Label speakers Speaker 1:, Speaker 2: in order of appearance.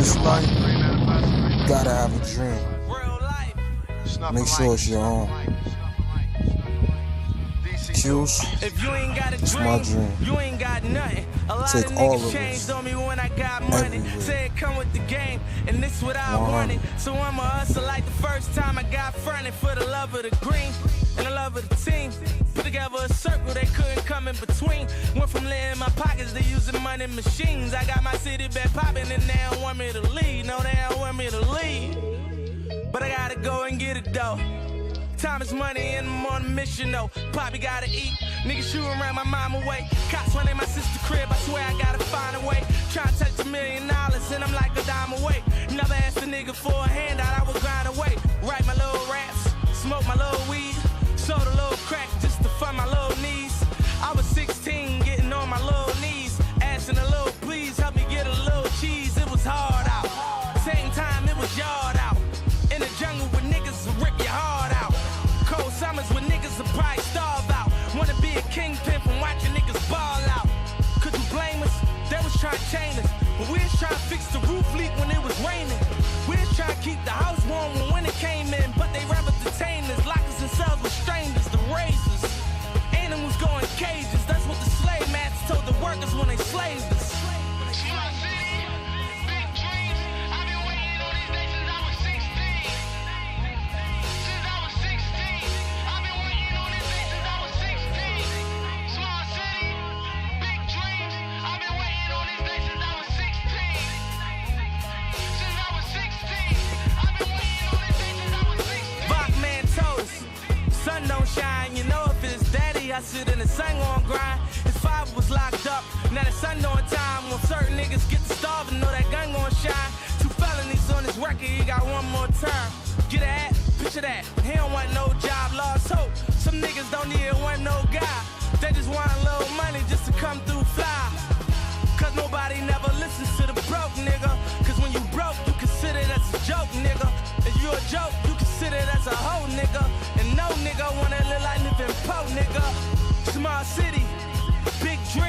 Speaker 1: this life, you gotta have a dream. Make sure it's your own. Q's, it's my dream. Take all of us everywhere.
Speaker 2: Say it come with the game, and this what I wanted. So I'ma hustle like the first time I got fronted for the love of the green and the love of the team. Put together a circle they couldn't come in between. Went from laying my pockets to using money machines. I got my city back popping and they don't want me to leave. No, they don't want me to leave. But I gotta go and get it though. Time is money and I'm on a mission though. Poppy gotta eat. Niggas shooting around my mom away. Cops running my sister crib. I swear I gotta find a way. Trying to touch $1 million and I'm like a dime away. Never asked a nigga for a handout. I would grind away. Write my little raps. Smoke my little weed. Sold a little crack just to fund my little knees. I was 16 getting on my little knees. Asking a little please help me get a little cheese. It was hard out. Same time it was yard out. In the jungle with niggas will rip your heart out. Cold summers when niggas will probably starve out. Wanna be a kingpin from watching niggas ball out. Could you blame us? They was trying to chain us. But we was trying to fix the roof leak when it was raining. We was trying to keep the house warm when winter came in. But they rather detain us. Lock us in cells with strangers, the razors. Animals go in cages. That's what the slave masters told the workers when they slaved us. Don't shine, you know if it's daddy, I sit in the sun gon' grind. His father was locked up, now the sun doing time. When certain niggas get to starving, know that gun gon' shine. 2 felonies on his record, he got 1 more term. Get a hat, picture that, he don't want no job, lost hope. Some niggas don't even want no guy. They just want a little money just to come through fly. Cause nobody never listens to the broke nigga. Cause when you broke, you consider it as a joke, nigga. If you a joke, you consider it as a hoe, nigga. And no nigga wanna live like living po, nigga. Small city, big dream.